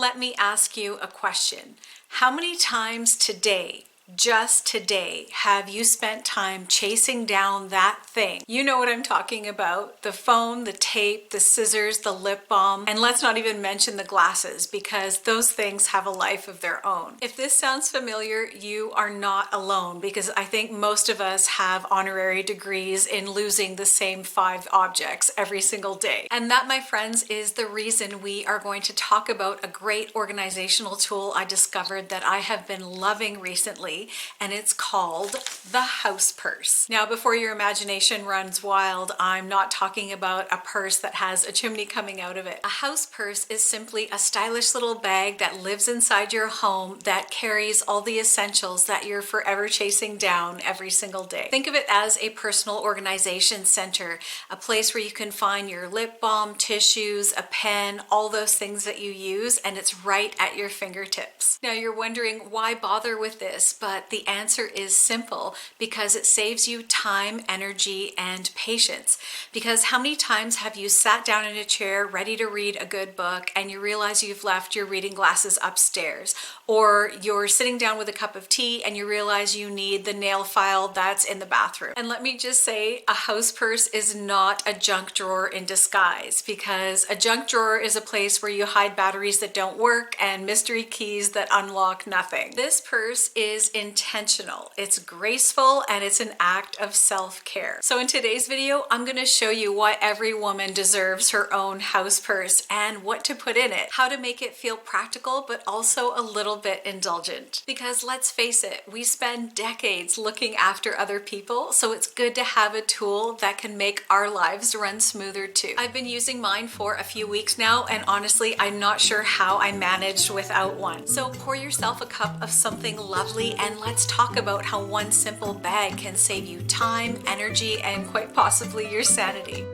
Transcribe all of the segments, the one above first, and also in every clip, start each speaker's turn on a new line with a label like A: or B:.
A: let me ask you a question. How many times today, just today, have you spent time chasing down that thing? You know what I'm talking about. The phone, the tape, the scissors, the lip balm, and let's not even mention the glasses because those things have a life of their own. If this sounds familiar, you are not alone because I think most of us have honorary degrees in losing the same 5 objects every single day. And that, my friends, is the reason we are going to talk about a great organizational tool I discovered that I have been loving recently, and it's called the house purse. Now, before your imagination runs wild, I'm not talking about a purse that has a chimney coming out of it. A house purse is simply a stylish little bag that lives inside your home that carries all the essentials that you're forever chasing down every single day. Think of it as a personal organization center, a place where you can find your lip balm, tissues, a pen, all those things that you use, and it's right at your fingertips. Now, you're wondering why bother with this, but the answer is simple, because it saves you time, energy, and patience. Because how many times have you sat down in a chair ready to read a good book and you realize you've left your reading glasses upstairs? Or you're sitting down with a cup of tea and you realize you need the nail file that's in the bathroom. And let me just say, a house purse is not a junk drawer in disguise, because a junk drawer is a place where you hide batteries that don't work and mystery keys that unlock nothing. This purse is intentional, it's graceful, and it's an act of self-care. So in today's video, I'm going to show you why every woman deserves her own house purse and what to put in it, how to make it feel practical but also a little bit indulgent. Because let's face it, we spend decades looking after other people, so it's good to have a tool that can make our lives run smoother too. I've been using mine for a few weeks now, and honestly, I'm not sure how I managed without one. So pour yourself a cup of something lovely and let's talk about how one simple bag can save you time, energy, and quite possibly your sanity.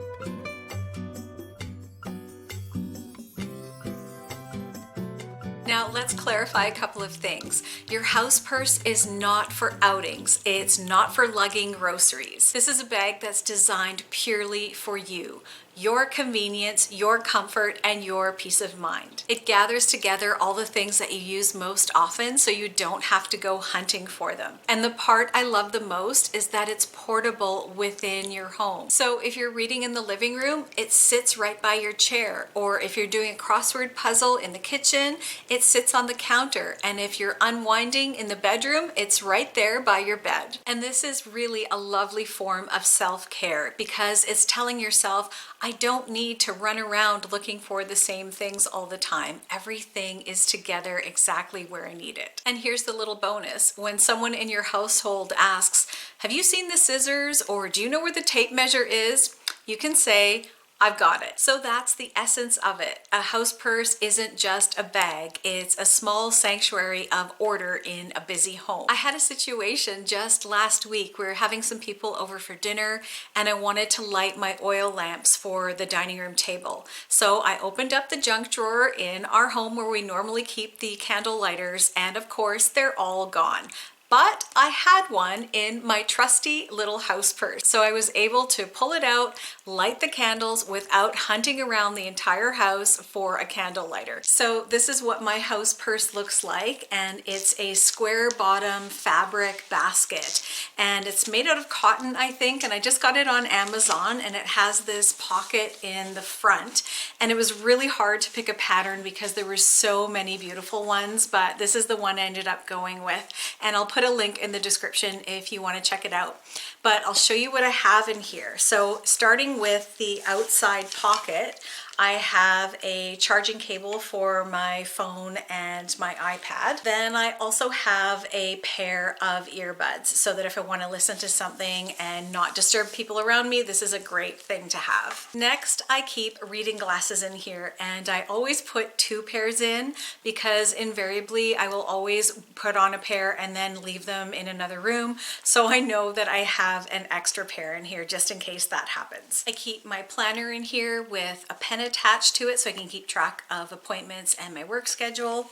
A: Now, let's clarify a couple of things. Your house purse is not for outings. It's not for lugging groceries. This is a bag that's designed purely for you. Your convenience, your comfort, and your peace of mind. It gathers together all the things that you use most often so you don't have to go hunting for them. And the part I love the most is that it's portable within your home. So if you're reading in the living room, it sits right by your chair. Or if you're doing a crossword puzzle in the kitchen, it sits on the counter. And if you're unwinding in the bedroom, it's right there by your bed. And this is really a lovely form of self-care because it's telling yourself, I don't need to run around looking for the same things all the time. Everything is together exactly where I need it. And here's the little bonus. When someone in your household asks, have you seen the scissors, or do you know where the tape measure is? You can say, I've got it. So that's the essence of it. A house purse isn't just a bag, it's a small sanctuary of order in a busy home. I had a situation just last week. We were having some people over for dinner and I wanted to light my oil lamps for the dining room table. So I opened up the junk drawer in our home where we normally keep the candle lighters, and of course they're all gone. But I had one in my trusty little house purse. So I was able to pull it out, light the candles without hunting around the entire house for a candle lighter. So this is what my house purse looks like, and it's a square bottom fabric basket. And it's made out of cotton, I think, and I just got it on Amazon, and it has this pocket in the front. And it was really hard to pick a pattern because there were so many beautiful ones, but this is the one I ended up going with. And I'll put a link in the description if you want to check it out. But I'll show you what I have in here. So starting with the outside pocket, I have a charging cable for my phone and my iPad. Then I also have a pair of earbuds so that if I want to listen to something and not disturb people around me, this is a great thing to have. Next, I keep reading glasses in here, and I always put 2 pairs in because invariably I will always put on a pair and then leave them in another room. So I know that I have an extra pair in here just in case that happens. I keep my planner in here with a pen pen attached to it so I can keep track of appointments and my work schedule.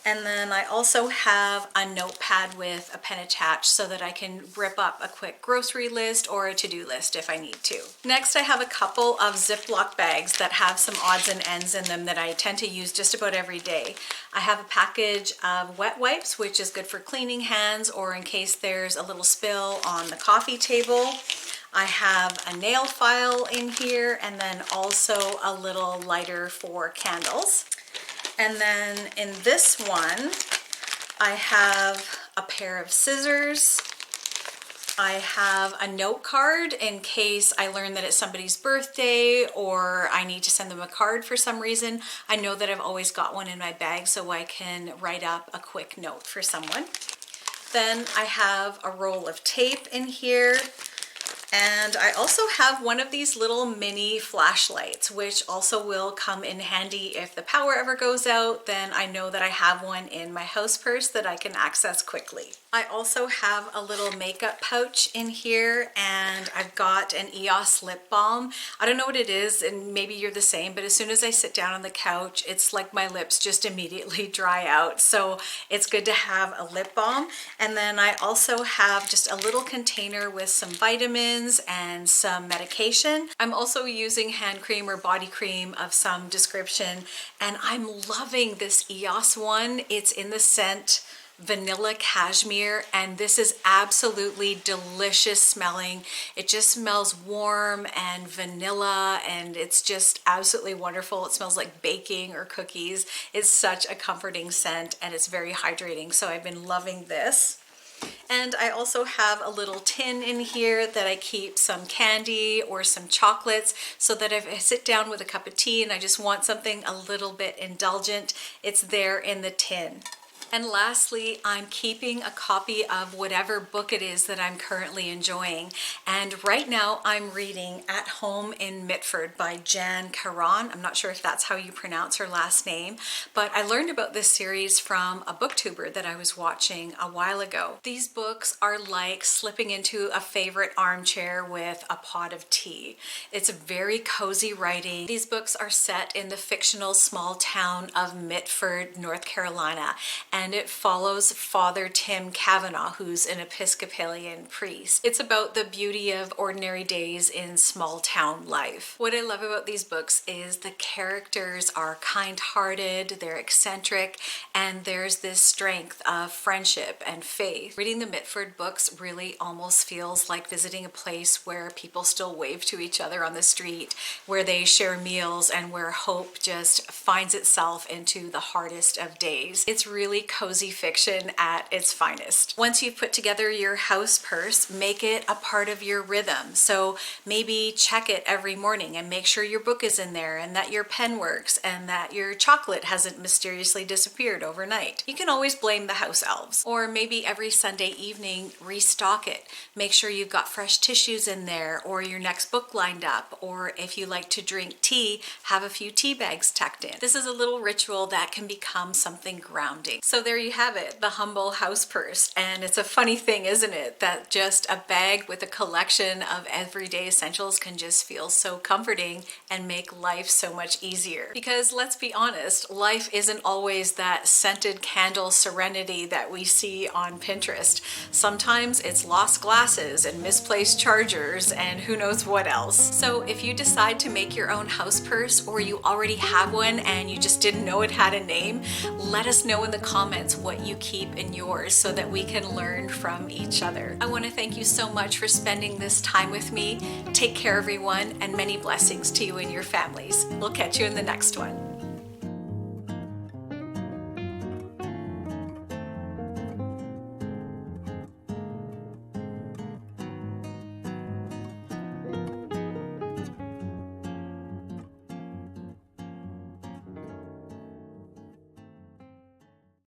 A: And then I also have a notepad with a pen attached so that I can rip up a quick grocery list or a to-do list if I need to. Next, I have a couple of Ziploc bags that have some odds and ends in them that I tend to use just about every day. I have a package of wet wipes, which is good for cleaning hands or in case there's a little spill on the coffee table. I have a nail file in here and then also a little lighter for candles. And then in this one, I have a pair of scissors. I have a note card in case I learn that it's somebody's birthday or I need to send them a card for some reason. I know that I've always got one in my bag so I can write up a quick note for someone. Then I have a roll of tape in here. And I also have one of these little mini flashlights, which also will come in handy if the power ever goes out. Then I know that I have one in my house purse that I can access quickly. I also have a little makeup pouch in here and I've got an EOS lip balm. I don't know what it is and maybe you're the same, but as soon as I sit down on the couch, it's like my lips just immediately dry out. So it's good to have a lip balm. And then I also have just a little container with some vitamins and some medication. I'm also using hand cream or body cream of some description and I'm loving this EOS one. It's in the scent Vanilla Cashmere and this is absolutely delicious smelling. It just smells warm and vanilla and it's just absolutely wonderful. It smells like baking or cookies. It's such a comforting scent and it's very hydrating, so I've been loving this. And I also have a little tin in here that I keep some candy or some chocolates so that if I sit down with a cup of tea and I just want something a little bit indulgent, it's there in the tin. And lastly, I'm keeping a copy of whatever book it is that I'm currently enjoying. And right now I'm reading At Home in Mitford by Jan Caron. I'm not sure if that's how you pronounce her last name, but I learned about this series from a booktuber that I was watching a while ago. These books are like slipping into a favorite armchair with a pot of tea. It's very cozy writing. These books are set in the fictional small town of Mitford, North Carolina, and it follows Father Tim Kavanaugh, who's an Episcopalian priest. It's about the beauty of ordinary days in small town life. What I love about these books is the characters are kind-hearted, they're eccentric, and there's this strength of friendship and faith. Reading the Mitford books really almost feels like visiting a place where people still wave to each other on the street, where they share meals, and where hope just finds itself into the hardest of days. It's really cozy fiction at its finest. Once you've put together your house purse, make it a part of your rhythm. So maybe check it every morning and make sure your book is in there and that your pen works and that your chocolate hasn't mysteriously disappeared overnight. You can always blame the house elves. Or maybe every Sunday evening, restock it. Make sure you've got fresh tissues in there or your next book lined up. Or if you like to drink tea, have a few tea bags tucked in. This is a little ritual that can become something grounding. So there you have it, the humble house purse. And it's a funny thing, isn't it, that just a bag with a collection of everyday essentials can just feel so comforting and make life so much easier. Because let's be honest, life isn't always that scented candle serenity that we see on Pinterest. Sometimes it's lost glasses and misplaced chargers and who knows what else. So if you decide to make your own house purse or you already have one and you just didn't know it had a name, let us know in the comments what you keep in yours so that we can learn from each other. I want to thank you so much for spending this time with me. Take care, everyone, and many blessings to you and your families. We'll catch you in the next one.